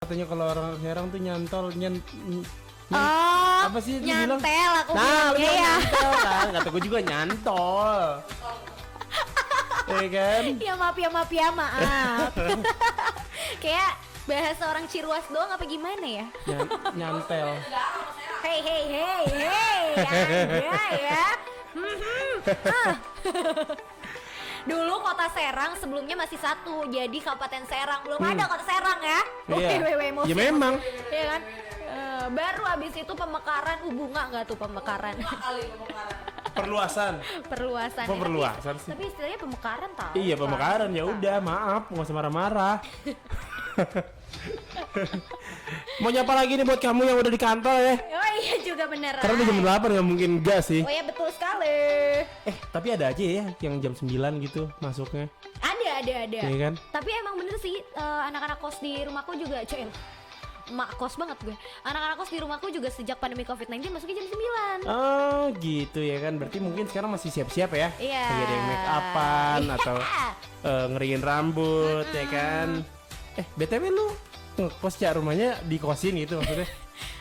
Katanya kalau orang Serang tuh nyantol Oh, apa sih itu nyantel bilang? aku Nah, lu bilangnya bilang ya. nyantol kan, kata gue juga nyantol. kan? Ya maaf ya maaf. Kayak bahasa orang Ciruas doang apa gimana ya? Nyantel. Hey, Anda ya. Dulu kota Serang sebelumnya masih satu, jadi Kabupaten Serang belum ada kota Serang ya. Iya. Emosi, Ya memang. Iya kan. Baru habis itu pemekaran, bunga nggak tuh pemekaran? Perluasan. Perluasan. Kok Ya, perluasan sih? Tapi istilahnya pemekaran tau. Iya pemekaran, ya udah maaf, nggak usah marah-marah. Mau nyapa lagi nih buat kamu yang udah di kantor ya? Oh iya juga bener. Karena udah jam 8 nggak mungkin gas sih. Oh iya betul sekali. Tapi ada aja ya yang jam 9 gitu masuknya. Ada. Iya kan? Tapi emang bener sih anak-anak kos di rumahku juga mak kos banget gue. Anak-anak kos di rumahku juga sejak pandemi COVID-19 masuknya jam 9. Oh gitu ya kan. Berarti mungkin sekarang masih siap-siap ya. Iya. Lagi ada yang make upan Iya. atau ngeriin rambut ya kan. BTW lu ngekos ya rumahnya dikosin gitu maksudnya?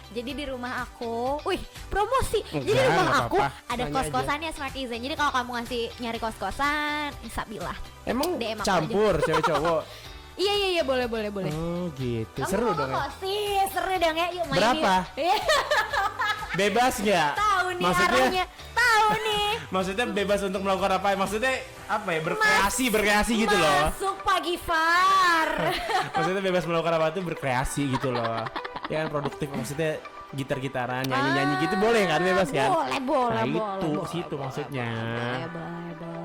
Jadi di rumah aku, wih promosi. Enggak, Jadi di rumah nggak aku apa-apa. ada Nanya kos-kosannya Smartizen. Jadi kalau kamu nyari kos-kosan, sabilah. Emang DM aku campur cewek cowok? Iya boleh. Oh gitu. Kamu Seru mau dong ya. kos sih, seru dong ya. Yuk main Berapa? yuk. Bebas nggak? Tahu nih Maksudnya arahnya. Tahu nih. maksudnya bebas untuk melakukan apa? Maksudnya apa ya? Berkreasi gitu loh. Masuk pagi Far. Maksudnya bebas melakukan apa itu berkreasi gitu loh. Ya kan produktif maksudnya gitar-gitaran, nyanyi-nyanyi gitu boleh kan bebas kan? Boleh. Nah itu boleh, situ boleh, maksudnya. Boleh.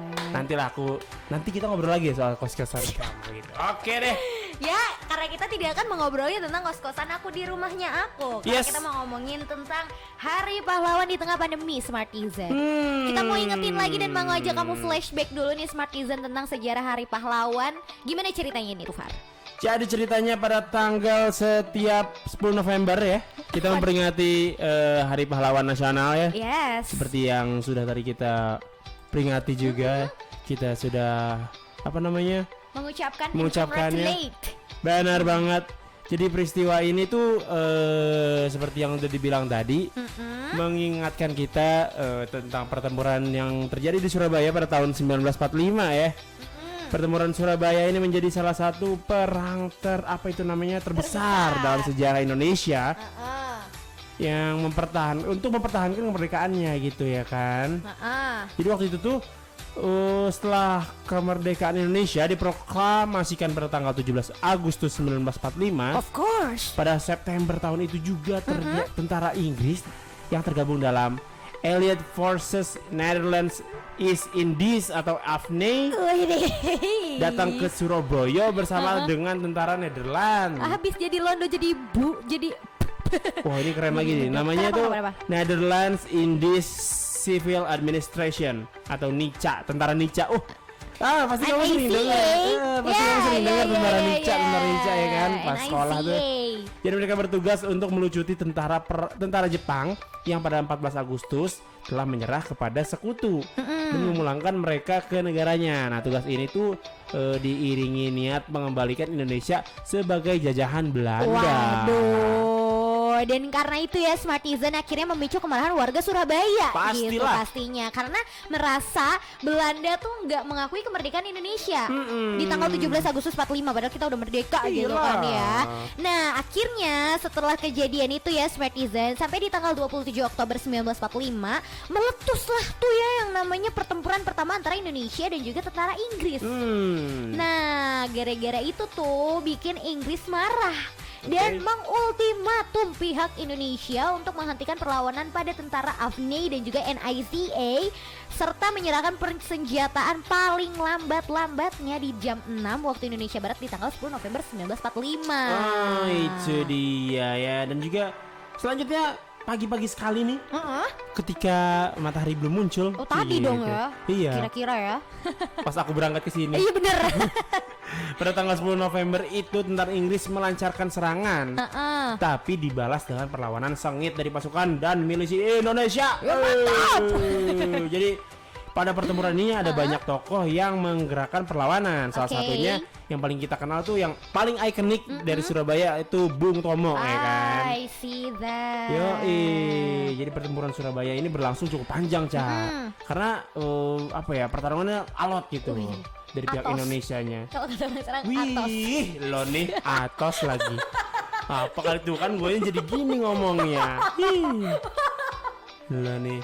Nanti kita ngobrol lagi ya soal kos-kosan kamu gitu. Oke deh. Ya, karena kita tidak akan mengobrolnya tentang kos-kosan aku di rumahnya aku. Karena Yes. kita mau ngomongin tentang Hari Pahlawan di tengah pandemi Smartizen. Kita mau ingetin lagi dan mau ngajak kamu flashback dulu nih Smartizen tentang sejarah Hari Pahlawan. Gimana ceritanya nih Rufar? Jadi ceritanya pada tanggal setiap 10 November ya kita memperingati Hari Pahlawan Nasional ya. Yes. Seperti yang sudah tadi kita peringati juga, kita sudah Mengucapkannya. Mengucapkannya. Benar banget. Jadi peristiwa ini tuh seperti yang udah dibilang tadi, mengingatkan kita tentang pertempuran yang terjadi di Surabaya pada tahun 1945 ya. Pertempuran Surabaya ini menjadi salah satu perang terbesar dalam sejarah Indonesia yang mempertahankan kemerdekaannya gitu ya kan. Jadi waktu itu tuh setelah kemerdekaan Indonesia diproklamasikan pada tanggal 17 Agustus 1945. Of course. Pada September tahun itu juga tentara Inggris yang tergabung dalam Allied Forces Netherlands East Indies atau AFNI datang ke Surabaya bersama dengan tentara Netherlands. Habis jadi Londo jadi Wah ini keren lagi nih. Namanya tuh Kenapa? Netherlands Indies Civil Administration atau NICA, tentara NICA. Pasti kamu sering dengar. Pasti kamu sering dengar tentara NICA ya kan pas sekolah tuh. Jadi mereka bertugas untuk melucuti tentara Jepang yang pada 14 Agustus telah menyerah kepada sekutu dan memulangkan mereka ke negaranya. Nah, tugas ini tuh diiringi niat mengembalikan Indonesia sebagai jajahan Belanda. Waduh, dan karena itu ya Smartizen akhirnya memicu kemarahan warga Surabaya. Pastilah. Gitu pastinya, karena merasa Belanda tuh nggak mengakui kemerdekaan Indonesia di tanggal 17 Agustus 45, padahal kita udah merdeka gitu kan ya. Nah akhirnya setelah kejadian itu ya Smartizen, sampai di tanggal 27 Oktober 1945 meletuslah tuh ya yang namanya pertempuran pertama antara Indonesia dan juga tentara Inggris. Nah gara-gara itu tuh bikin Inggris marah dan mengultimatum pihak Indonesia untuk menghentikan perlawanan pada tentara AFNI dan juga NICA serta menyerahkan persenjataan paling lambatnya di jam 6 waktu Indonesia Barat di tanggal 10 November 1945. Itu dia ya. Dan juga selanjutnya pagi-pagi sekali nih ketika matahari belum muncul. Oh tadi gitu. dong ya. Iya. Kira-kira ya. Pas aku berangkat ke sini. Iya bener. Pada tanggal 10 November itu tentara Inggris melancarkan serangan. Tapi dibalas dengan perlawanan sengit dari pasukan dan milisi Indonesia. Ya, mantap. Jadi pada pertempuran ini ada banyak tokoh yang menggerakkan perlawanan. Salah satunya yang paling kita kenal tuh yang paling ikonik dari Surabaya itu Bung Tomo ya kan. I see that. Jadi pertempuran Surabaya ini berlangsung cukup panjang, Ca. Karena pertarungannya alot gitu dari pihak Indonesianya. Kalau kata orang sekarang atos. Wih, lo nih atos lagi. Apa kali tuh kan gue jadi gini ngomongnya. Lo nih.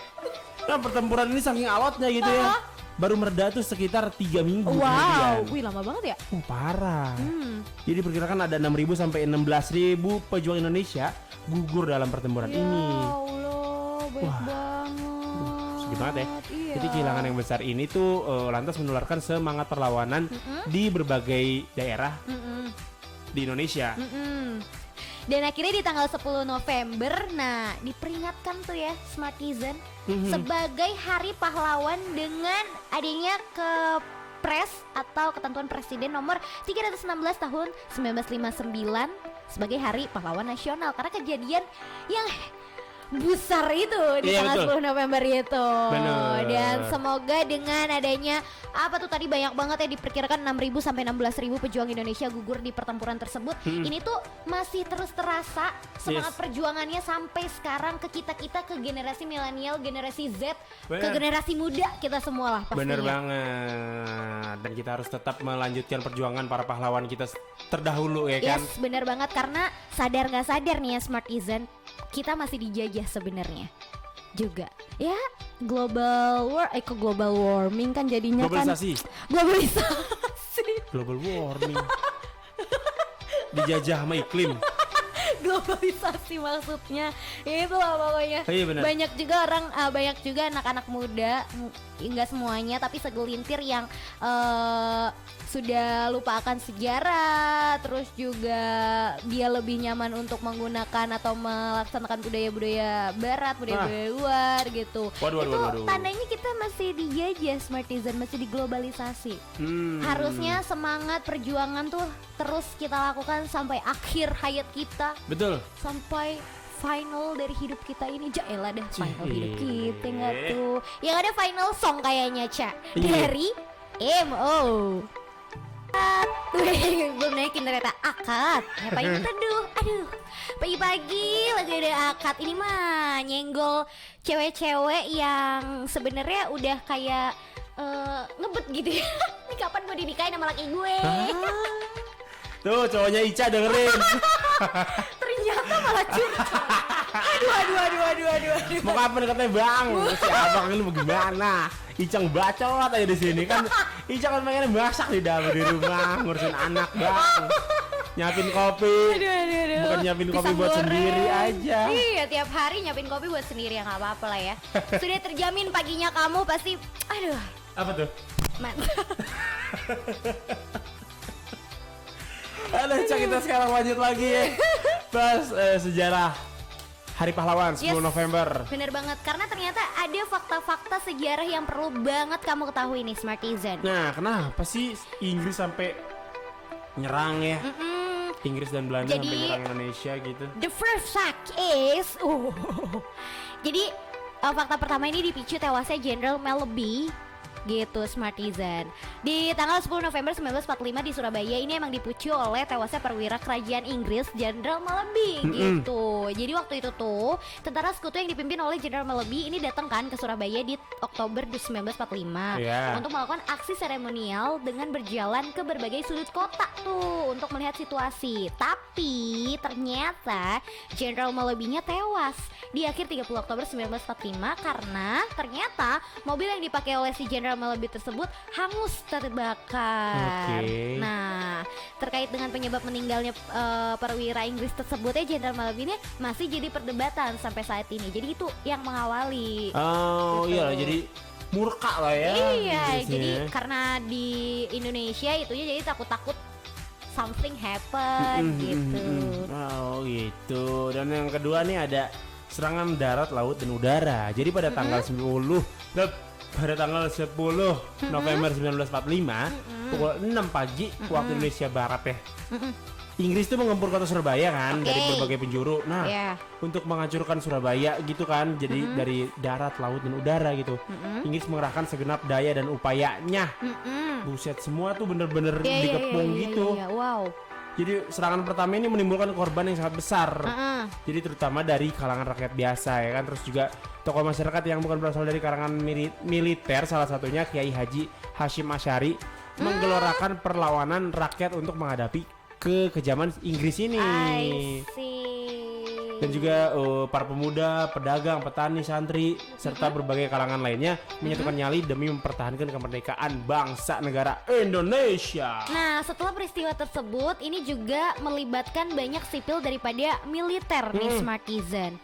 Nah pertempuran ini saking alotnya gitu ya. Baru mereda tuh sekitar 3 minggu kemudian. Wih lama banget ya. Parah. Jadi perkirakan ada 6.000 sampai 16.000 pejuang Indonesia gugur dalam pertempuran ini. Ya Allah, baik banget. Sedih banget ya. Iya. Jadi kehilangan yang besar ini tuh lantas menularkan semangat perlawanan di berbagai daerah di Indonesia. Dan akhirnya di tanggal 10 November, nah diperingatkan tuh ya Smartizen sebagai Hari Pahlawan dengan adanya Kepres atau Ketentuan Presiden nomor 316 tahun 1959 sebagai Hari Pahlawan Nasional karena kejadian yang besar itu di tanggal 10 November itu. Bener. Dan semoga dengan adanya apa tuh tadi banyak banget ya diperkirakan 6.000 sampai 16.000 pejuang Indonesia gugur di pertempuran tersebut. Ini tuh masih terus terasa semangat perjuangannya sampai sekarang ke kita-kita, ke generasi milenial, generasi Z, ke generasi muda kita semua lah pastinya. Bener banget. Dan kita harus tetap melanjutkan perjuangan para pahlawan kita terdahulu ya kan. Yes, bener banget karena sadar nggak sadar nih ya Smartizen, kita masih dijajah sebenarnya juga ya. Global warming kan jadinya globalisasi. Global warming dijajah sama iklim. Globalisasi maksudnya itulah pokoknya. Banyak juga anak-anak muda, enggak semuanya tapi segelintir yang sudah lupa akan sejarah, terus juga dia lebih nyaman untuk menggunakan atau melaksanakan budaya-budaya barat, budaya-budaya luar gitu. Waduh. Tandanya kita masih dijajah Smartizen, masih diglobalisasi. Harusnya semangat perjuangan tuh terus kita lakukan sampai akhir hayat kita. Betul. Sampai final dari hidup kita ini. Jaelah dah final hidup kita nggak tuh. Yang ada final song kayaknya Ca dari MO. Tuh belum naikin ternyata akad. Ngapain teduh? Aduh, pagi-pagi lagi ada akad. Ini mah nyenggol cewek-cewek yang sebenarnya udah kayak ngebet gitu ya. Ini kapan gue dinikahin sama laki gue? Tuh cowoknya Ica dengerin. Ternyata malah curhat. Aduh. Mau kapan katanya bang? Si abang ini bagaimana? Icang bacot aja di sini kan. Icang kan pengen masak di dalam di rumah, ngurusin anak bang. Nyapin kopi. Aduh. Bukan nyapin kopi Pisang buat goreng. sendiri aja. Iya, tiap hari nyapin kopi buat sendiri ya nggak apa-apa lah ya. Sudah terjamin paginya kamu pasti, aduh. Apa tuh? Mantap. Aduh, Cak, kita sekarang lanjut lagi ya. Bahas sejarah Hari Pahlawan 10 November. Bener banget, karena ternyata ada fakta-fakta sejarah yang perlu banget kamu ketahui nih Smartizen. Nah, kenapa sih Inggris sampai nyerang ya? Inggris dan Belanda sampai nyerang Indonesia gitu. The first fact is jadi fakta pertama ini dipicu tewasnya Jenderal Melleby gitu Smartizen. Di tanggal 10 November 1945 di Surabaya ini emang dipicu oleh tewasnya perwira kerajaan Inggris Jenderal Melleby gitu. Jadi waktu itu tuh tentara sekutu yang dipimpin oleh Jenderal Melleby ini datang kan ke Surabaya di Oktober 1945 untuk melakukan aksi seremonial dengan berjalan ke berbagai sudut kota tuh untuk melihat situasi. Tapi ternyata Jenderal Melleby-nya tewas di akhir 30 Oktober 1945 karena ternyata mobil yang dipakai oleh si Jenderal Melleby tersebut hangus terbakar. Nah, terkait dengan penyebab meninggalnya perwira Inggris tersebut ya Jenderal Melleby ini masih jadi perdebatan sampai saat ini. Jadi itu yang mengawali. Iya, jadi murka lah ya. Iya, jadi karena di Indonesia itunya jadi takut-takut something happen gitu. Oh gitu. Dan yang kedua nih ada serangan darat, laut, dan udara. Jadi pada tanggal 10 November 1945 pukul 6 pagi waktu Indonesia Barat ya. Inggris tuh menggempur kota Surabaya kan dari berbagai penjuru. Nah, untuk menghancurkan Surabaya gitu kan, jadi dari darat, laut dan udara gitu. Inggris mengerahkan segenap daya dan upayanya. Buset, semua tuh bener-bener dikepung gitu. Wow. Jadi serangan pertama ini menimbulkan korban yang sangat besar. Jadi terutama dari kalangan rakyat biasa ya kan. Terus juga tokoh masyarakat yang bukan berasal dari kalangan militer, salah satunya Kiai Haji Hashim Asy'ari menggelorakan perlawanan rakyat untuk menghadapi kekejaman Inggris ini. I see. Dan juga para pemuda, pedagang, petani, santri serta berbagai kalangan lainnya menyatukan nyali demi mempertahankan kemerdekaan bangsa negara Indonesia. Nah, setelah peristiwa tersebut ini juga melibatkan banyak sipil daripada militer nih Smartizen.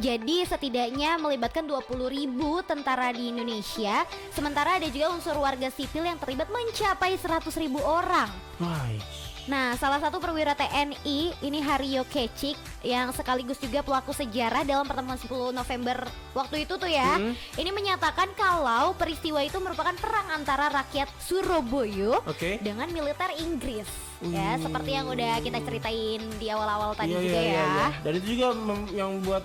Jadi setidaknya melibatkan 20.000 tentara di Indonesia. Sementara ada juga unsur warga sipil yang terlibat mencapai 100.000 orang. Nah, salah satu perwira TNI ini Haryo Kecik yang sekaligus juga pelaku sejarah dalam pertemuan 10 November waktu itu tuh ya. Ini menyatakan kalau peristiwa itu merupakan perang antara rakyat Surabaya dengan militer Inggris. Ya, seperti yang udah kita ceritain di awal-awal tadi juga ya. Dan itu juga yang buat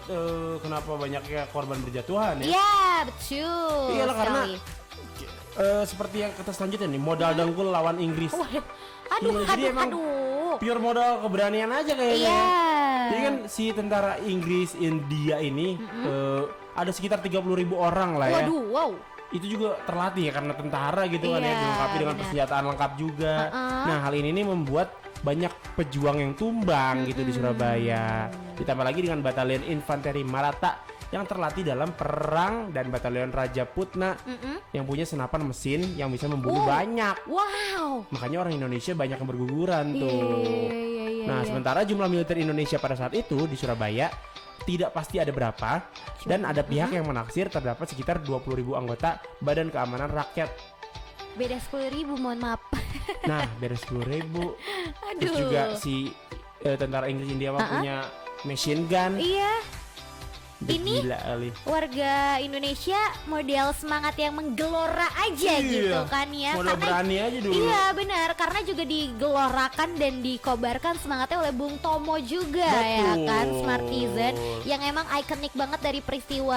kenapa banyaknya korban berjatuhan ya. Iya, betul. Iyalah karena seperti yang kata selanjutnya nih, modal dengkul lawan Inggris. Aduh. Pure modal keberanian aja kayaknya. Jadi kan si tentara Inggris India ini ada sekitar 30.000 orang lah ya. Waduh, wow. Itu juga terlatih ya karena tentara gitu kan ya, dilengkapi dengan persenjataan lengkap juga. Nah, hal ini nih membuat banyak pejuang yang tumbang gitu di Surabaya. Ditambah lagi dengan batalion infanteri Maratha yang terlatih dalam perang dan batalion Raja Putna yang punya senapan mesin yang bisa membunuh banyak. Wow. Makanya orang Indonesia banyak yang berguguran tuh. Nah, sementara jumlah militer Indonesia pada saat itu di Surabaya tidak pasti ada berapa dan ada pihak yang menaksir terdapat sekitar 20.000 anggota Badan Keamanan Rakyat. Beda 10.000, mohon maaf. Nah, beda 10.000. Terus juga si tentara Inggris India punya machine gun. Iya. Ini warga Indonesia model semangat yang menggelora aja gitu kan ya. Model berani aja dulu. Iya benar, karena juga digelorakan dan dikobarkan semangatnya oleh Bung Tomo juga. Ya kan, Smartizen yang emang ikonik banget dari peristiwa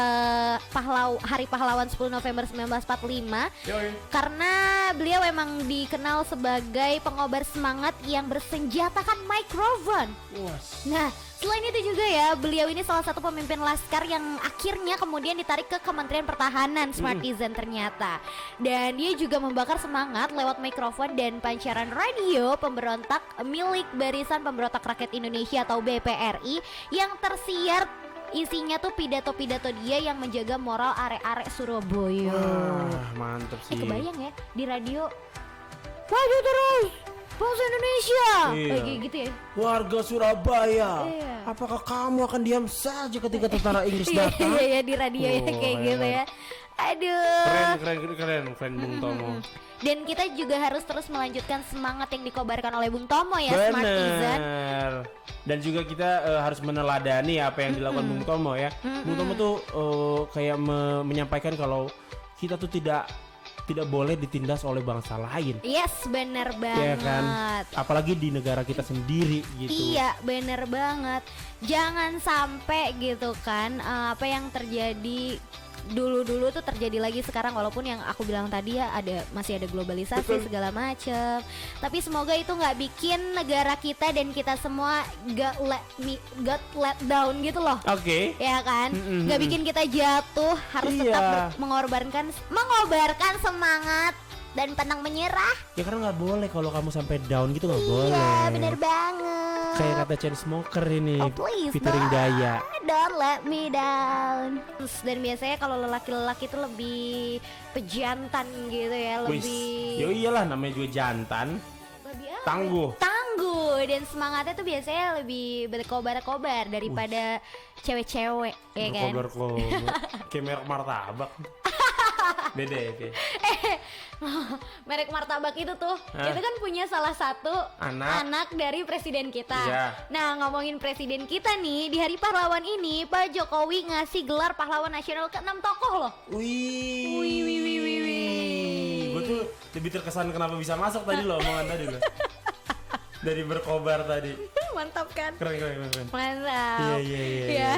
Hari Pahlawan 10 November 1945. Karena beliau emang dikenal sebagai pengobar semangat yang bersenjatakan mikrofon. Nah, selain itu juga ya, beliau ini salah satu pemimpin laskar yang akhirnya kemudian ditarik ke Kementerian Pertahanan Smartizen ternyata. Dan dia juga membakar semangat lewat mikrofon dan pancaran radio pemberontak milik Barisan Pemberontak Rakyat Indonesia atau BPRI yang tersiar isinya tuh pidato-pidato dia yang menjaga moral arek-arek Surabaya. Mantep sih. Kebayang ya di radio, maju terus bangsa Indonesia, kayak gitu ya. Warga Surabaya, apakah kamu akan diam saja ketika tentara Inggris datang? Iya di radio ya kayak gitu ya. Aduh. Keren Bung Tomo. Dan kita juga harus terus melanjutkan semangat yang dikobarkan oleh Bung Tomo ya, Smartizen. Dan juga kita harus meneladani apa yang dilakukan Bung Tomo ya. Bung Tomo tuh kayak menyampaikan kalau kita tuh tidak boleh ditindas oleh bangsa lain. Yes, benar banget. Ya kan? Apalagi di negara kita sendiri gitu. Iya, benar banget. Jangan sampai gitu kan apa yang terjadi dulu tuh terjadi lagi sekarang, walaupun yang aku bilang tadi ya masih ada globalisasi segala macem. Tapi semoga itu nggak bikin negara kita dan kita semua got let down gitu loh. Ya kan, nggak bikin kita jatuh, harus tetap mengobarkan semangat dan pantang menyerah. Ya karena nggak boleh kalau kamu sampai down gitu, nggak boleh. Iya bener banget. Kayak kata Chainsmokers ini, please, featuring Daya. Don't let me down. Dan biasanya kalau lelaki-lelaki itu lebih pejantan gitu ya, lebih. Yo iyalah, namanya juga jantan. Lebih tangguh dan semangatnya tuh biasanya lebih berkobar-kobar daripada cewek-cewek ya kan. Berkobar-kobar kayak merek martabak. Beda ya kayak. Merek martabak itu tuh itu kan punya salah satu anak dari presiden kita. Nah, ngomongin presiden kita nih, di Hari Pahlawan ini Pak Jokowi ngasih gelar pahlawan nasional ke 6 tokoh loh. Gue tuh lebih terkesan kenapa bisa masuk tadi loh omongan tadi loh. Dari berkobar tadi. Mantap kan? Keren. Mantap. Iya.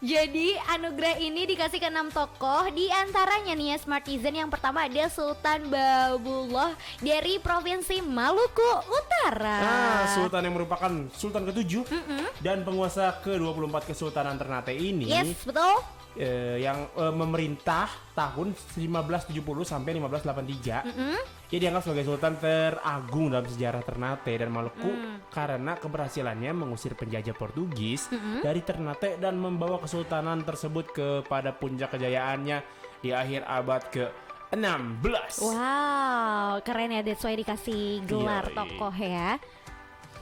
Jadi anugerah ini dikasih ke 6 tokoh, di antaranya nih ya Smartizen. Yang pertama ada Sultan Babullah dari Provinsi Maluku Utara. Sultan yang merupakan Sultan ke-7 dan penguasa ke-24 Kesultanan Ternate ini. Yes, betul. Yang memerintah tahun 1570 sampai 1583. Ia dianggap sebagai sultan teragung dalam sejarah Ternate dan Maluku karena keberhasilannya mengusir penjajah Portugis dari Ternate dan membawa kesultanan tersebut kepada puncak kejayaannya di akhir abad ke-16. Wow, keren ya, that's why dikasih gelar Yoi. tokoh ya.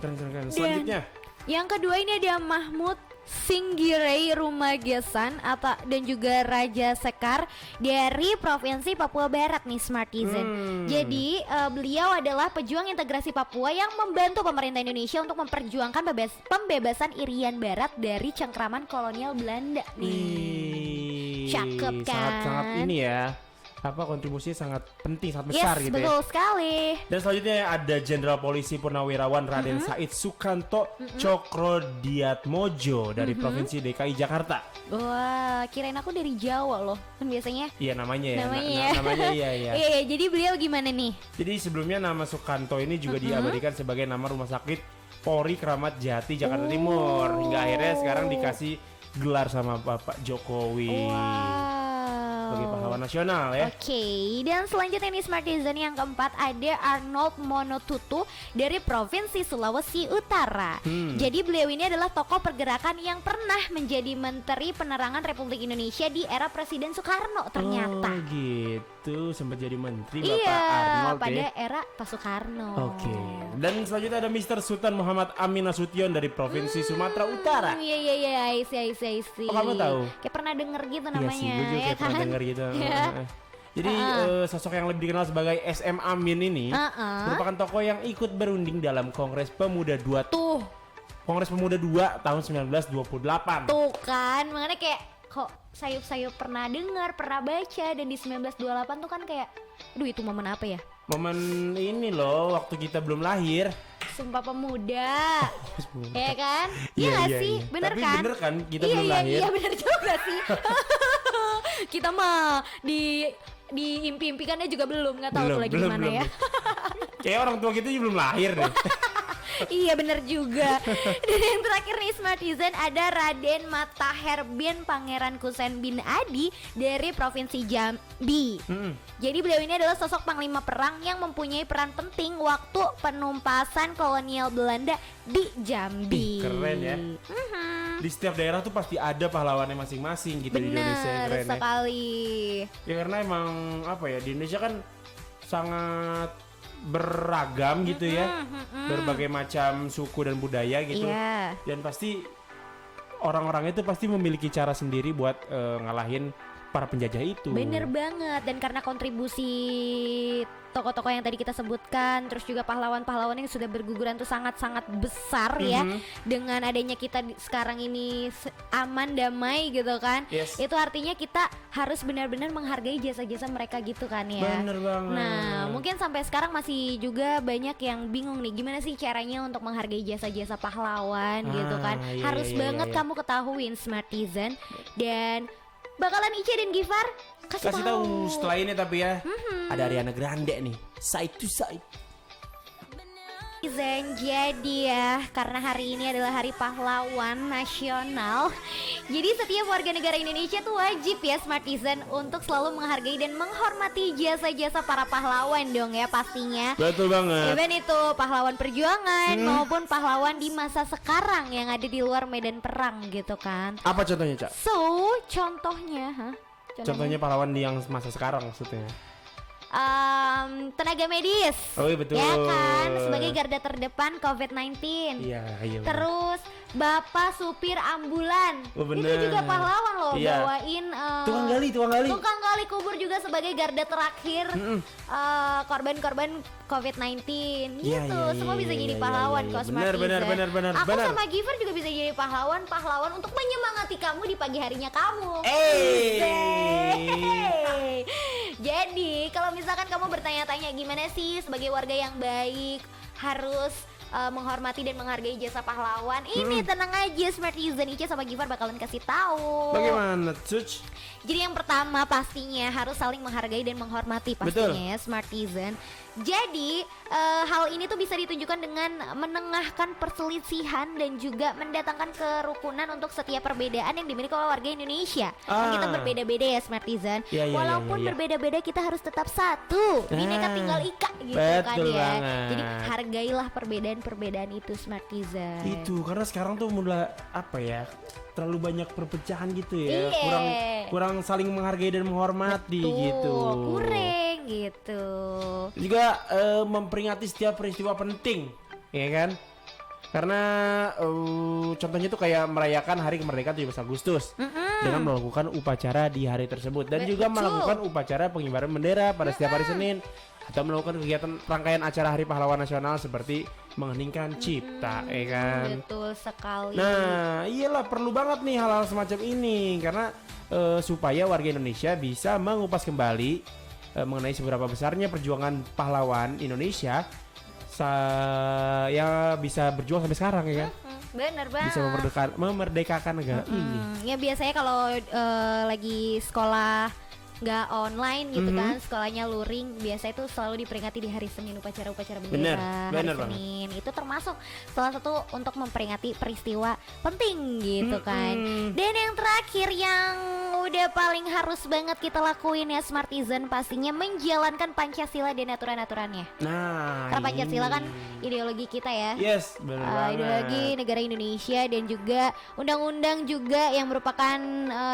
Keren. Selanjutnya Yang kedua ini ada Mahmud Singgirai Rumagesan dan juga Raja Sekar dari Provinsi Papua Barat nih Smartizen. Jadi beliau adalah pejuang integrasi Papua yang membantu pemerintah Indonesia untuk memperjuangkan pembebasan Irian Barat dari cengkraman kolonial Belanda nih. Cakep kan? Sangat ini ya. Kontribusinya sangat penting, sangat besar Yes, gitu ya. betul sekali. Dan selanjutnya ada Jenderal Polisi Purnawirawan Raden Said Sukanto Cokro-Diatmojo dari Provinsi DKI Jakarta. Wah, kirain aku dari Jawa loh. Kan biasanya Iya namanya ya. namanya Iya. Iya, jadi beliau gimana nih? Jadi sebelumnya nama Sukanto ini juga diabadikan sebagai nama rumah sakit Polri Kramat Jati Jakarta Timur. Hingga akhirnya sekarang dikasih gelar sama Bapak Jokowi. Sebagai pahlawan nasional ya. Oke, dan selanjutnya nih Smartizen yang keempat ada Arnold Monotutu dari Provinsi Sulawesi Utara. Jadi beliau ini adalah tokoh pergerakan yang pernah menjadi Menteri Penerangan Republik Indonesia di era Presiden Soekarno ternyata. Oh gitu, sempat jadi menteri Bapak Iya, Arnold pada ya. era Pak Soekarno. Oke. Dan selanjutnya ada Mr. Sultan Muhammad Amin Nasution dari Provinsi Sumatera Utara. Iya, I see. Oh, kamu tahu? Kayak pernah denger gitu Iya namanya, sih, gue juga ya kayak pernah kan? denger gitu. Ya. Jadi sosok yang lebih dikenal sebagai SM Amin ini merupakan tokoh yang ikut berunding dalam Kongres Pemuda 2 Tuh, Kongres Pemuda 2 tahun 1928. tuh kan, makanya kayak kok sayup-sayup pernah dengar, pernah baca, dan di 1928 tuh kan kayak, aduh itu momen apa ya? Momen ini loh, waktu kita belum lahir. Sumpah Pemuda, ya kan? Iya Iya, nggak iya, sih, iya. bener Tapi kan? bener kan, kita iya, belum iya, lahir. Iya bener juga sih. Kita mah di impi-impikannya juga belum, nggak tahu tuh lagi gimana ya. Kayak orang tua kita juga belum lahir deh. Iya bener juga. Dan yang terakhir nih Smartizen ada Raden Matahir bin Pangeran Kusen bin Adi dari Provinsi Jambi. Jadi beliau ini adalah sosok panglima perang yang mempunyai peran penting waktu penumpasan kolonial Belanda di Jambi. Keren ya. Di setiap daerah tuh pasti ada pahlawannya masing-masing gitu di Indonesia. Bener Keren sekali. Ya karena emang apa ya, di Indonesia kan sangat beragam gitu ya, berbagai macam suku dan budaya gitu. Iya. Dan pasti orang-orang itu pasti memiliki cara sendiri buat ngalahin para penjajah itu. Bener banget, dan karena kontribusi tokoh-tokoh yang tadi kita sebutkan, terus juga pahlawan-pahlawan yang sudah berguguran tuh sangat-sangat besar ya. Dengan adanya kita sekarang ini aman, damai gitu kan. Yes. Itu artinya kita harus benar-benar menghargai jasa-jasa mereka gitu kan ya. Bener banget. Nah, mungkin sampai sekarang masih juga banyak yang bingung nih, gimana sih caranya untuk menghargai jasa-jasa pahlawan gitu kan. Iya, Harus iya, banget iya. kamu ketahuin Smartizen, dan bakalan Ica dan Gifar kasih tahu setelah ini tapi ya. Ada Ariana Grande nih, Side to Side. Jadi ya, karena hari ini adalah Hari Pahlawan Nasional, jadi setiap warga negara Indonesia tuh wajib ya Smartizen untuk selalu menghargai dan menghormati jasa-jasa para pahlawan dong ya pastinya. Betul banget. Even itu pahlawan perjuangan maupun pahlawan di masa sekarang yang ada di luar medan perang gitu kan. Apa contohnya, Cak? So, contohnya, Contohnya pahlawan di yang masa sekarang maksudnya. Tenaga medis. Oh iya betul. Ya kan, sebagai garda terdepan COVID-19. Iya. Terus bapak supir ambulan. Oh, Itu bener. juga pahlawan loh, Iya. bawain Tukang gali. tukang gali kubur juga sebagai garda terakhir korban-korban COVID-19 gitu. Iya, Semua bisa iya, jadi iya, pahlawan iya, kok iya. Smartizen. Benar. Aku sama Giver juga bisa jadi pahlawan untuk menyemangati kamu di pagi harinya kamu. Hey. Jadi kalau misalkan kamu bertanya-tanya gimana sih sebagai warga yang baik harus menghormati dan menghargai jasa pahlawan. Ini tenang aja Smartizen, Ica sama Gifar bakalan kasih tahu. Bagaimana, Cuc? Jadi yang pertama pastinya harus saling menghargai dan menghormati pastinya ya Smartizen. Jadi hal ini tuh bisa ditunjukkan dengan menengahkan perselisihan dan juga mendatangkan kerukunan untuk setiap perbedaan yang dimiliki oleh warga Indonesia. Kan kita berbeda-beda ya Smartizen. Walaupun berbeda-beda kita harus tetap satu. Bineka Tunggal Ika gitu kan ya. Jadi hargailah perbedaan-perbedaan itu Smartizen. Itu karena sekarang tuh mulai apa ya? Terlalu banyak perpecahan gitu ya. Kurang saling menghargai dan menghormati gitu. Kurang gitu. Juga memperingati setiap peristiwa penting, ya kan? Karena contohnya tuh kayak merayakan Hari Kemerdekaan 17 Agustus dengan melakukan upacara di hari tersebut dan juga melakukan upacara pengibaran bendera pada setiap hari Senin atau melakukan kegiatan rangkaian acara Hari Pahlawan Nasional seperti mengheningkan cipta, ya kan? Betul sekali. Nah, iyalah perlu banget nih hal-hal semacam ini karena supaya warga Indonesia bisa mengupas kembali mengenai seberapa besarnya perjuangan pahlawan Indonesia ya bisa berjuang sampai sekarang ya kan. Bener banget. Bisa memerdekakan negara ini. Ya biasanya kalau lagi sekolah nggak online gitu kan, sekolahnya luring, biasa itu selalu diperingati di hari Senin upacara-upacara bendera. Bener hari Senin itu termasuk salah satu untuk memperingati peristiwa penting gitu kan. Dan yang terakhir yang udah paling harus banget kita lakuin ya Smartizen pastinya menjalankan Pancasila dan aturan-aturannya. Nah, karena Pancasila kan ideologi kita ya. Yes, benar banget. Ideologi negara Indonesia dan juga undang-undang juga yang merupakan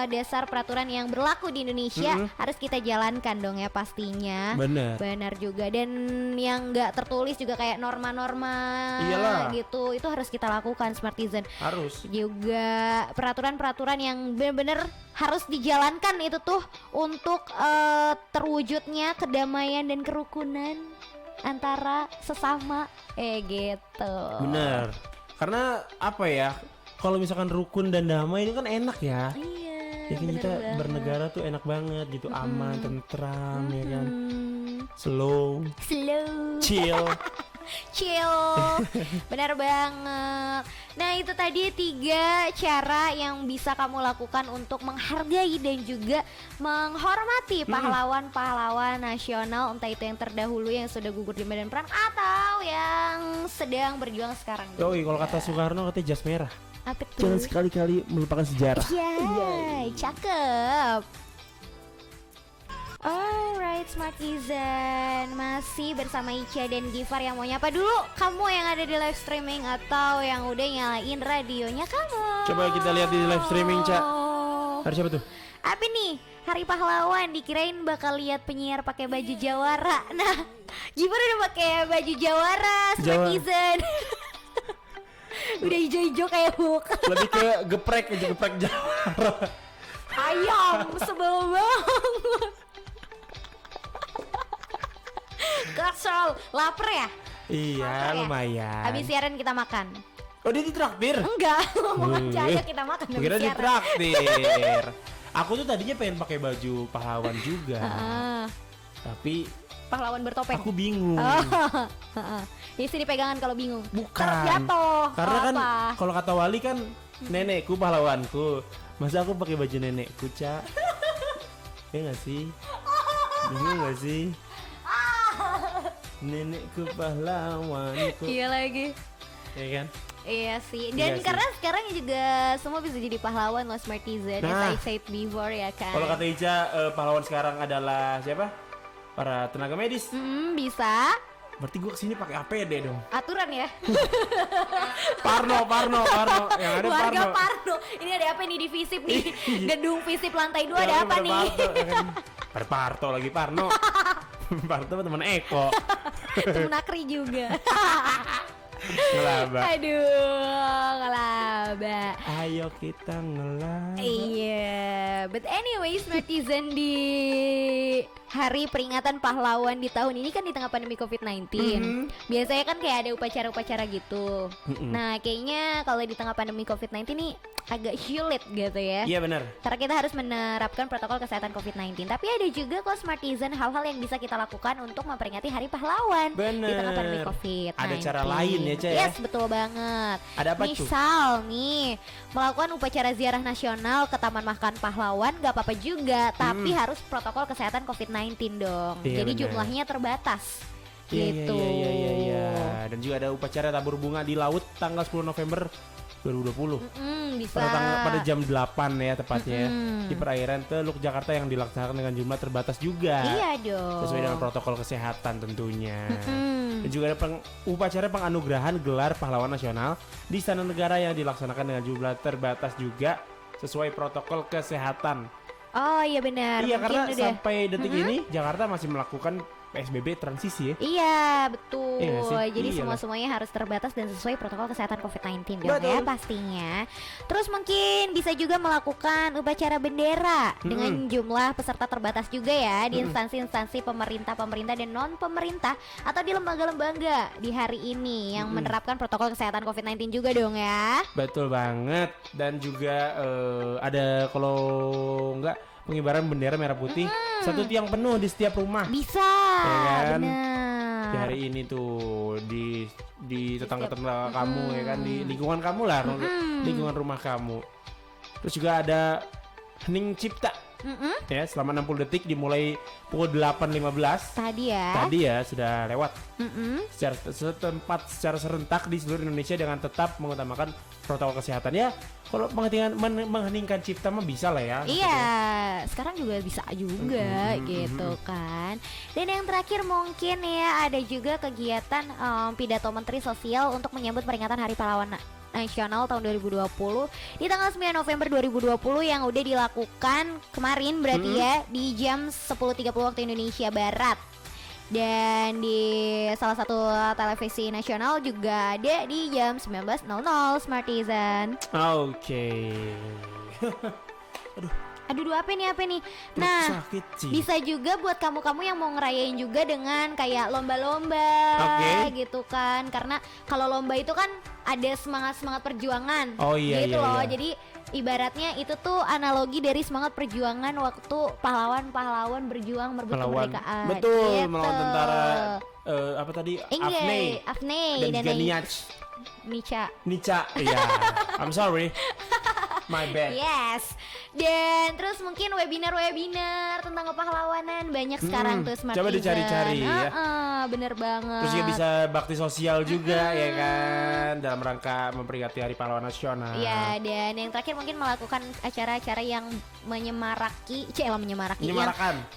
dasar peraturan yang berlaku di Indonesia harus kita jalankan dong ya pastinya. Benar juga. Dan yang nggak tertulis juga kayak norma-norma gitu itu harus kita lakukan Smartizen. Harus. Juga peraturan-peraturan yang benar-benar harus dijalankan itu tuh untuk terwujudnya kedamaian dan kerukunan antara sesama gitu. Bener. Karena apa ya? Kalau misalkan rukun dan damai itu kan enak ya. Iya. Ya kan kita bernegara tuh enak banget gitu, aman, tentram ya kan. Slow. Chill. Benar banget. Nah itu tadi 3 cara yang bisa kamu lakukan untuk menghargai dan juga menghormati pahlawan-pahlawan nasional, entah itu yang terdahulu yang sudah gugur di medan perang atau yang sedang berjuang sekarang. Kalau kata Soekarno katanya jas merah. Apa tuh? Jangan sekali-kali melupakan sejarah. Cakep. Alright Smartizen, masih bersama Ica dan Gifar yang mau nyapa dulu kamu yang ada di live streaming atau yang udah nyalain radionya kamu. Coba kita lihat di live streaming, Ca. Hari siapa tuh? Apa nih? Hari Pahlawan, dikirain bakal lihat penyiar pakai baju Jawara. Nah, Gifar udah pakai baju Jawara Smartizen. Udah hijau-hijau kayak Hulk. Lebih ke geprek Jawara. Ayam, sebel banget. Kesel, lapar ya? Iya, lumayan. Habis siaran kita makan. Oh, dia ditraktir? Enggak, ngomong aja ayo kita makan habis kira siaran. ditraktir. Aku tuh tadinya pengen pakai baju pahlawan juga. Tapi pahlawan bertopeng. aku bingung. Ini sih dipegangan kalau bingung. Bukan. Terus jatuh. Karena kan kalau kata Wali kan nenekku pahlawanku. Masa aku pakai baju nenekku, Ca? Ya nggak sih? Bingung nggak sih? Nenekku pahlawanku. Iya lagi. Iya kan? Iya sih. Dan karena sekarang juga semua bisa jadi pahlawan loh Smartizen. As I said before ya kan. Kalau kata Ica, pahlawan sekarang adalah siapa? Para tenaga medis. Bisa. Berarti gue kesini pakai APD dong. Aturan ya. Parno. Yang ada Warga Parno. Ini ada apa nih di Visip nih? Gedung Visip lantai 2 ada apa nih? Ada Parto lagi Parno. Parto teman Eko. Temen Akri juga. Ngelaba. Aduh, ngelaba. Ayo kita ngelaba. Iya, but anyways, netizen di hari peringatan pahlawan di tahun ini kan di tengah pandemi COVID-19. Biasanya kan kayak ada upacara-upacara gitu. Nah, kayaknya kalau di tengah pandemi COVID-19 nih agak sulit gitu ya. Iya benar. Karena kita harus menerapkan protokol kesehatan COVID-19. Tapi ada juga kok Smartizen hal-hal yang bisa kita lakukan untuk memperingati Hari Pahlawan Bener. di tengah pandemi COVID-19. Ada cara lain ya, Ca, ya? Yes, betul banget. Ada apa tuh? Misal nih, melakukan upacara ziarah nasional ke Taman Makan Pahlawan gak apa-apa juga, tapi harus protokol kesehatan COVID-19 dong. Iya, Jadi bener. jumlahnya terbatas. Iya, Gitu. Iya. Dan juga ada upacara tabur bunga di laut tanggal 10 November 2020. Bisa. Pada jam 8 ya tepatnya di perairan Teluk Jakarta yang dilaksanakan dengan jumlah terbatas juga. Iya dong. Sesuai dengan protokol kesehatan tentunya. Dan juga ada upacara penganugerahan gelar pahlawan nasional di Istana Negara yang dilaksanakan dengan jumlah terbatas juga sesuai protokol kesehatan. Oh iya benar. Iya, Mungkin karena udah. sampai detik ini Jakarta masih melakukan PSBB transisi ya. Iya betul. Iya nggak sih? Jadi Iyalah. semuanya harus terbatas dan sesuai protokol kesehatan COVID-19 dong Betul. ya pastinya. Terus mungkin bisa juga melakukan upacara bendera dengan jumlah peserta terbatas juga ya di instansi-instansi pemerintah dan non pemerintah atau di lembaga-lembaga di hari ini yang menerapkan protokol kesehatan COVID-19 juga dong ya. Betul banget. Dan juga ada kalau enggak pengibaran bendera merah putih satu tiang penuh di setiap rumah. Bisa. Ya kan? Benar. Di hari ini tuh di tetangga-tetangga kamu ya kan, di lingkungan kamu lah, lingkungan rumah kamu. Terus juga ada hening cipta ya selama 60 detik dimulai pukul 8.15 Tadi ya. tadi ya sudah lewat secara serentak di seluruh Indonesia dengan tetap mengutamakan protokol kesehatan ya. Kalau mengheningkan cipta mah bisa lah ya. Iya, sekarang juga bisa juga gitu kan. Dan yang terakhir mungkin ya ada juga kegiatan pidato Menteri Sosial untuk menyambut peringatan Hari Pahlawan Nasional tahun 2020 di tanggal 9 November 2020 yang udah dilakukan kemarin berarti ya di jam 10.30 waktu Indonesia Barat. Dan di salah satu televisi nasional juga ada di jam 19.00 Smartizen. Oke. Aduh apa nih? Nah, Sakit sih. bisa juga buat kamu-kamu yang mau ngerayain juga dengan kayak lomba-lomba gitu kan. Karena kalau lomba itu kan ada semangat-semangat perjuangan. Oh iya, gitu iya, loh. iya. Jadi ibaratnya itu tuh analogi dari semangat perjuangan waktu pahlawan-pahlawan berjuang merebut kemerdekaan. Betul, gitu. melawan tentara apa tadi? Afne dan juga Nica. Iya. I'm sorry. My bad. Yes. Dan terus mungkin webinar tentang kepahlawanan banyak sekarang tuh Smartizen. Coba dicari-cari ya. Bener banget. Terus juga bisa bakti sosial juga ya kan dalam rangka memperingati Hari Pahlawan Nasional. Iya, dan yang terakhir mungkin melakukan acara-acara yang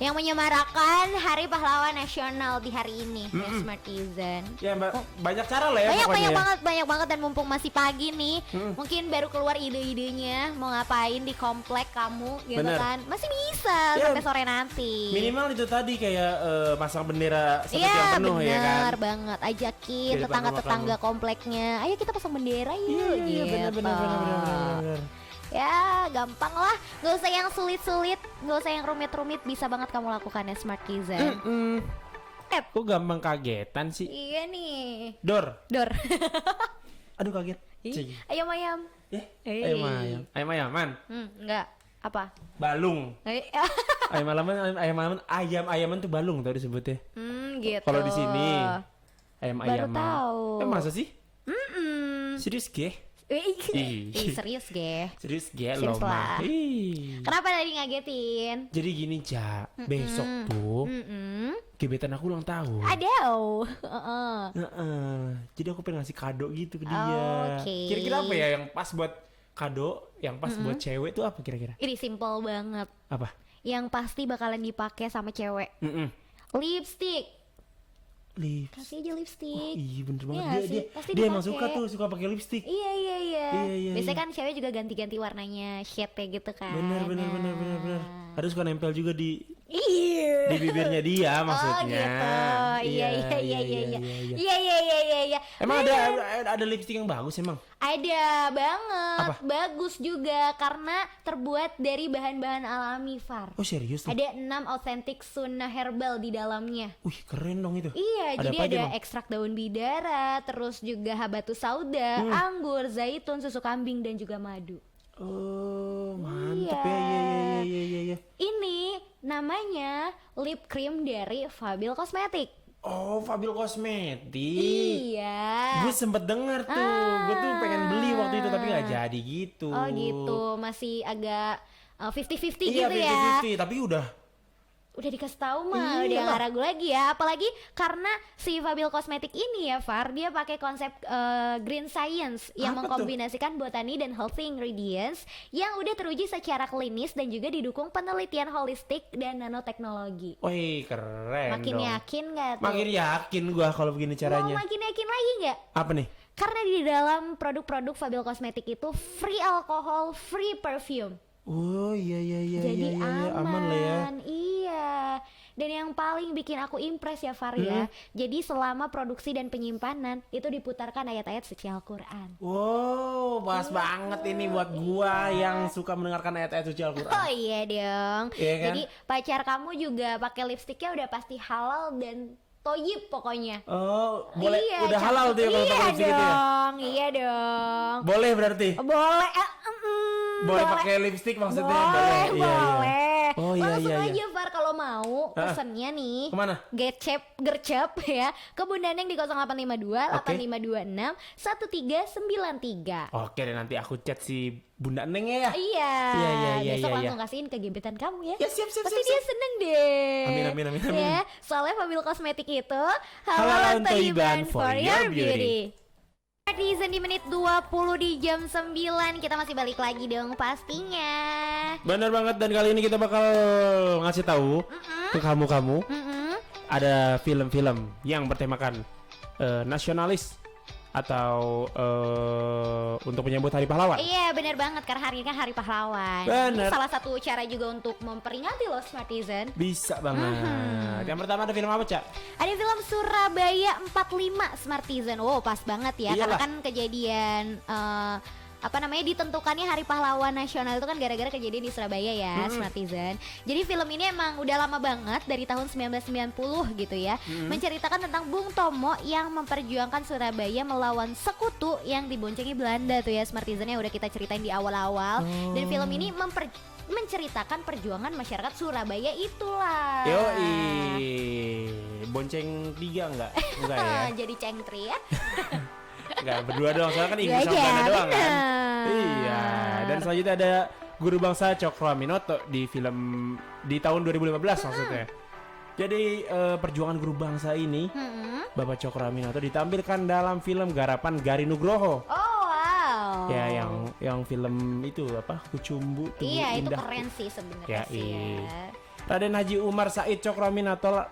yang menyemarakan Hari Pahlawan Nasional di hari ini ya Smartizen. Ya banyak cara lah ya pokoknya. Banyak banget dan mumpung masih pagi nih, mungkin baru keluar ide-idenya mau ngapain di komplek kamu gitu. Bener. Kan. Masih bisa Ya, sampai sore nanti. Minimal itu tadi kayak masang bendera satu Iya tiang penuh ya kan. benar banget. Ajakin Di depan tetangga-tetangga rumah kompleknya. Ayo kita pasang bendera yuk Iya, gitu. benar. Ya gampang lah. Gak usah yang sulit-sulit, gak usah yang rumit-rumit. Bisa banget kamu lakukan ya Smartizen. Kok gampang kagetan sih? Iya nih. Dor. Aduh Kaget. Cing. Ayam-ayam. Ayam-ayaman. Enggak. Apa? Balung. Ayam-ayaman tuh balung tau disebutnya. Gitu. Kalau di sini ayam-ayaman. Baru tahu. Masa sih? Serius ge? Serius ge. Serius ge Serius lo lah. mah. Kenapa tadi ngagetin? Jadi gini Ca, besok tuh gebetan aku ulang tahun. Ada. Jadi aku pengen ngasih kado gitu ke dia. Oke. Kira-kira apa ya yang pas buat kado, yang pas buat cewek tuh apa kira-kira? Ini simple banget. Apa? Yang pasti bakalan dipakai sama cewek. Lipstick. Lips. Kasih aja lipstick. Iya bener banget. Iya sih, dia pasti dia emang dipakai. suka pakai lipstick. Iya. Iya. Biasanya kan cewek juga ganti-ganti warnanya shade gitu kan. Bener. Harus suka nempel juga di Iya. bibirnya dia maksudnya. Oh gitu. Iya. Emang ada lipstick yang bagus emang? Ada banget. Apa? Bagus juga karena terbuat dari bahan-bahan alami, Far. Oh serius tuh? Ada 6 authentic sunnah herbal di dalamnya. Wih keren dong itu. Iya, Ada jadi apa aja, ada Bang? ekstrak daun bidara, terus juga habatus sauda, anggur, zaitun, susu kambing dan juga madu. Oh, mantep ya. Iya. Ini namanya lip cream dari Fabio Cosmetics. Oh, Fabio Cosmetics. Iya. Gue sempet dengar tuh. Gue tuh pengen beli waktu itu tapi nggak jadi gitu. Oh gitu, masih agak 50-50 Iya, gitu ya. 50-50, tapi udah Dikasih tahu mah, Iya udah lah. gak ragu lagi ya. Apalagi karena si Fabio Cosmetics ini ya Far, dia pakai konsep green science yang Apa tuh? mengkombinasikan botani dan healthy ingredients yang udah teruji secara klinis dan juga didukung penelitian holistik dan nanoteknologi. wih, keren Makin dong. yakin gak tuh? Makin yakin gua kalau begini Mau caranya. makin yakin lagi gak? Apa nih? Karena di dalam produk-produk Fabio Cosmetics itu free alkohol, free perfume. Oh iya. Jadi Aman lah ya. Iya. Dan yang paling bikin aku impress ya Far ya, jadi selama produksi dan penyimpanan itu diputarkan ayat-ayat suci Al-Quran. Wow, pas banget ini buat gua yang suka mendengarkan ayat-ayat suci Al-Quran. Oh iya dong. Iya kan? Jadi pacar kamu juga pakai lipstiknya udah pasti halal dan toyib pokoknya. Oh, boleh Iya, udah halal tuh ya kalau pakai lipstick gitu ya? Iya dong. Boleh berarti? Boleh. Boleh pakai lipstick maksudnya? Boleh, Iya. boleh. Oh iya Langsung iya. aja Far kalau mau pesennya nih. Kemana? Gercep ya ke Bunda Neng di 0852 8526 1393. Oke deh, nanti aku chat si Bunda Neng ya. Iya. Iya. Besok langsung kasihin ke gebetan kamu ya. Ya siap. Pasti dia seneng deh. Amin. Ya, soalnya Fabio Cosmetics itu Halal halal thayyiban thayyiban for your beauty. Netizen di menit 20 di jam 9 kita masih balik lagi dong pastinya. Bener banget, dan kali ini kita bakal ngasih tahu ke kamu ada film-film yang bertemakan nasionalis atau untuk menyambut Hari Pahlawan. Iya benar banget karena hari ini kan Hari Pahlawan. Bener. Ini salah satu cara juga untuk memperingati loh Smartizen. Bisa banget. Yang pertama ada film apa, Cak? Ada film Surabaya 45 Smartizen. Wow pas banget ya. Iyalah. Karena kan kejadian ditentukannya Hari Pahlawan Nasional itu kan gara-gara kejadian di Surabaya ya Smartizen. Jadi film ini emang udah lama banget dari tahun 1990 gitu ya. Menceritakan tentang Bung Tomo yang memperjuangkan Surabaya melawan sekutu yang diboncengi Belanda tuh ya Smartizen yang udah kita ceritain di awal-awal. Dan film ini menceritakan perjuangan masyarakat Surabaya itulah. Yoi. Bonceng 3 enggak? Enggak ya? Jadi cengtri ya. Enggak, berdua doang, soalnya kan Inggris Iya, sama Belanda doang kan. bener. Iya, dan selanjutnya ada Guru Bangsa Cokro Aminoto di film di tahun 2015 maksudnya. Jadi perjuangan guru bangsa ini Bapak Cokro Aminoto ditampilkan dalam film garapan Gari Nugroho. Oh wow. Ya yang film itu apa? Kucumbu Tubuh Iya itu Indah. keren sih sebenarnya Ya, sih ya. Raden Haji Umar Said Cokro Aminoto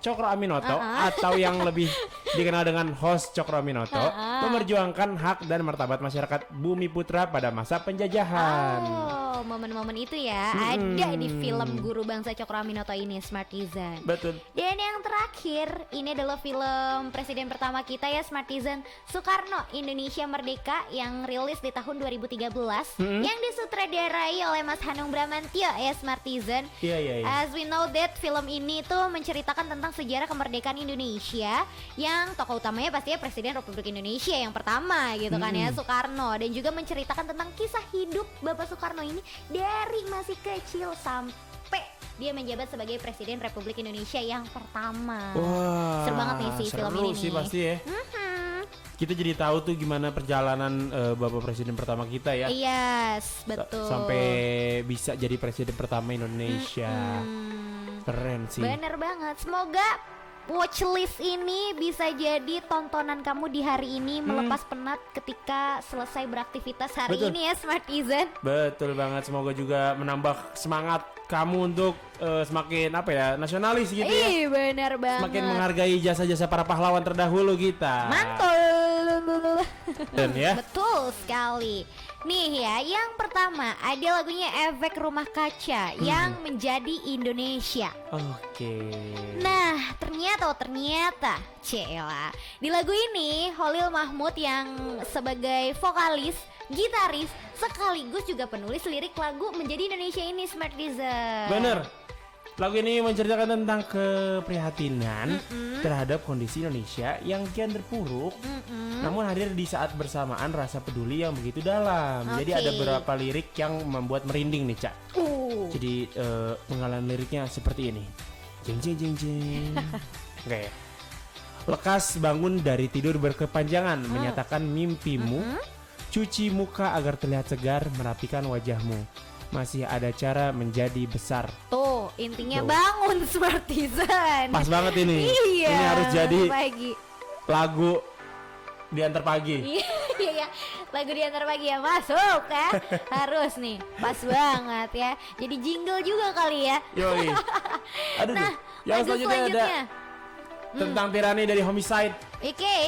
Cokro Aminoto atau yang lebih dikenal dengan host Cokro Aminoto memperjuangkan hak dan martabat masyarakat Bumi Putra pada masa penjajahan. Oh momen-momen itu ya ada di film Guru Bangsa Cokro Aminoto ini Smartizen. Betul. Dan yang terakhir ini adalah film presiden pertama kita ya Smartizen, Soekarno Indonesia Merdeka yang rilis di tahun 2013 yang disutradarai oleh Mas Hanung Bramantyo ya Smartizen. Iya. As we know that film ini tuh menceritakan tentang sejarah kemerdekaan Indonesia yang tokoh utamanya pastinya Presiden Republik Indonesia yang pertama gitu kan ya Soekarno, dan juga menceritakan tentang kisah hidup Bapak Soekarno ini dari masih kecil sampai dia menjabat sebagai Presiden Republik Indonesia yang pertama. Wah, Seru banget nih si film seru ini sih nih. pasti ya. Kita jadi tahu tuh gimana perjalanan Bapak Presiden pertama kita ya. Yes, betul. Sampai bisa jadi presiden pertama Indonesia. Keren sih. Bener banget. Semoga watchlist ini bisa jadi tontonan kamu di hari ini melepas penat ketika selesai beraktivitas hari Betul. ini ya Smartizen. Betul banget. Semoga juga menambah semangat kamu untuk semakin nasionalis gitu ya. Ih, bener banget. Semakin menghargai jasa-jasa para pahlawan terdahulu kita. Mantul. Dan ya. Betul sekali. Nih ya, yang pertama ada lagunya Efek Rumah Kaca yang menjadi Indonesia. Oke. Nah, ternyata Cela di lagu ini Holil Mahmud yang sebagai vokalis, gitaris, sekaligus juga penulis lirik lagu Menjadi Indonesia ini Smartizen. Bener. Lagu ini menceritakan tentang keprihatinan terhadap kondisi Indonesia yang kian terpuruk, namun hadir di saat bersamaan rasa peduli yang begitu dalam. Jadi ada beberapa lirik yang membuat merinding nih, Cak. Jadi penggalan liriknya seperti ini. Jeng jeng jeng jeng. Oke. Lekas bangun dari tidur berkepanjangan, menyatakan mimpimu. Cuci muka agar terlihat segar, merapikan wajahmu. Masih ada cara menjadi besar. Tuh, intinya bangun Smartisan. Pas banget ini. Iya. Ini harus jadi pagi. lagu diantar pagi. Iya, lagu diantar pagi ya masuk ya. Harus nih, pas banget ya. Jadi jingle juga kali ya. Yoi. Aduh, Nah, yang lagu selanjutnya ada tentang tirani dari Homicide. Oke.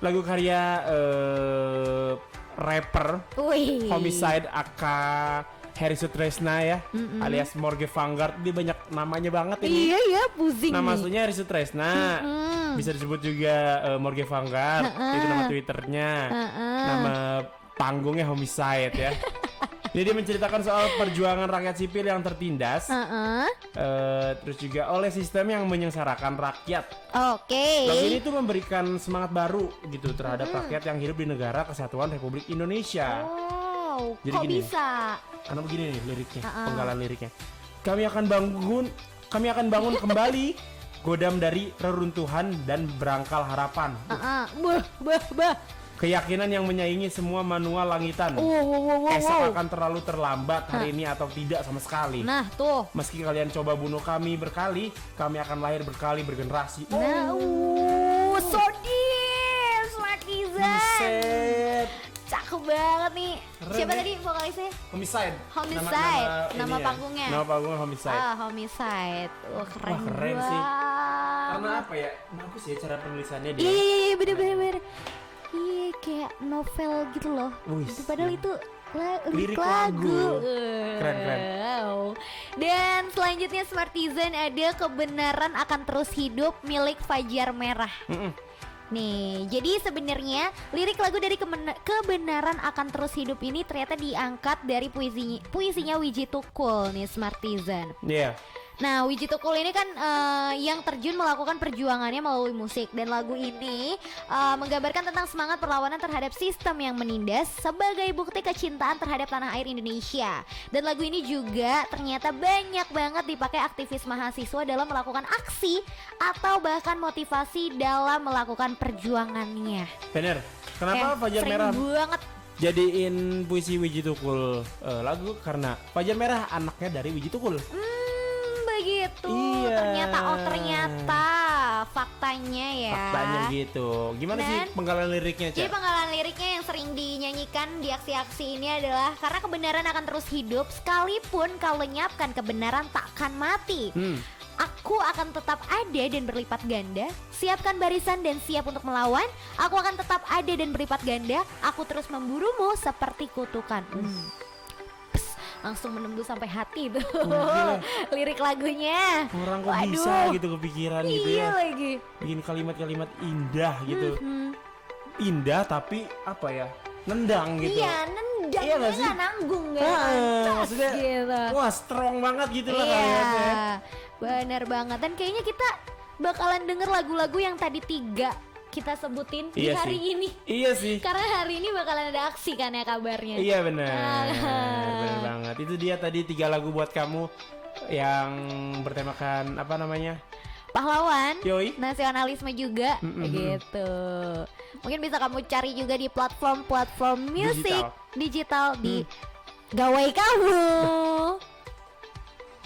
Lagu karya rapper Wih. Homicide aka Harry Sutresna ya, alias Morgue Vanguard. Dia banyak namanya banget ini. Iya ya, pusing Nama nih. aslinya Harry Sutresna. Bisa disebut juga Morgue Vanguard. Itu nama Twitternya. Nama panggungnya Homicide ya. Jadi dia menceritakan soal perjuangan rakyat sipil yang tertindas, terus juga oleh sistem yang menyengsarakan rakyat. Oke. Lagu ini tuh memberikan semangat baru gitu terhadap rakyat yang hidup di negara Kesatuan Republik Indonesia. Wow, Jadi kok gini. bisa? Karena begini nih liriknya, penggalan liriknya. Kami akan bangun kembali godam dari reruntuhan dan berangkal harapan. Bah. Keyakinan yang menyaingi semua manual langitan. Esok akan terlalu terlambat hari ini atau tidak sama sekali. Nah, tuh. Meski kalian coba bunuh kami berkali, kami akan lahir berkali bergenerasi. Nah, Sodis, Smartisan. Buset. Cakep banget nih. Keren Siapa ya? tadi vokalisnya? Homicide. Homicide. Nama ini ya. panggungnya. Nama panggungnya Homicide. Homicide. Wah, keren, Wah, keren sih. banget. Karena apa ya? Bagus ya cara penulisannya dia. Iya, bener. Iya, kayak novel gitu loh. Wih, Padahal itu lirik lagu. lagu. Keren. Wow. Dan selanjutnya Smartisan ada Kebenaran Akan Terus Hidup milik Fajar Merah. Nih, jadi sebenarnya lirik lagu dari Kebenaran Akan Terus Hidup ini ternyata diangkat dari puisinya Wiji Tukul nih, Smartisan. Iya. Nah, Wiji Tukul ini kan yang terjun melakukan perjuangannya melalui musik, dan lagu ini menggambarkan tentang semangat perlawanan terhadap sistem yang menindas sebagai bukti kecintaan terhadap tanah air Indonesia. Dan lagu ini juga ternyata banyak banget dipakai aktivis mahasiswa dalam melakukan aksi atau bahkan motivasi dalam melakukan perjuangannya. Bener. Kenapa Fajar Sering Merah banget. jadiin puisi Wiji Tukul lagu? Karena Fajar Merah anaknya dari Wiji Tukul. Begitu. Iya. Ternyata faktanya ya. Faktanya gitu. Gimana sih Dan- penggalan liriknya, Jadi Cak? penggalan liriknya yang sering dinyanyikan di aksi-aksi ini adalah karena kebenaran akan terus hidup sekalipun kau lenyapkan kebenaran takkan mati. Aku akan tetap ada dan berlipat ganda. Siapkan barisan dan siap untuk melawan. Aku akan tetap ada dan berlipat ganda. Aku terus memburumu seperti kutukan. Langsung menembus sampai hati tuh. Gila. Lirik lagunya. Orang kok Waduh. bisa gitu kepikiran gitu Iya ya. lagi. Bikin kalimat-kalimat indah gitu. Indah tapi apa ya? Nendang gitu. Iya, nendang, Iya dia nggak sih? nggak nanggung gak Maksudnya gitu. wah strong banget gitu lah Iya, kalimatnya. bener banget. Dan kayaknya kita bakalan denger lagu-lagu yang tadi 3 kita sebutin di Iya hari sih. ini. Iya sih. Karena hari ini bakalan ada aksi kan ya kabarnya. Iya benar. Benar banget. Itu dia tadi 3 lagu buat kamu yang bertemakan apa namanya? Pahlawan, Yoi. nasionalisme juga gitu. Mungkin bisa kamu cari juga di platform musik digital di Gawai Kamu.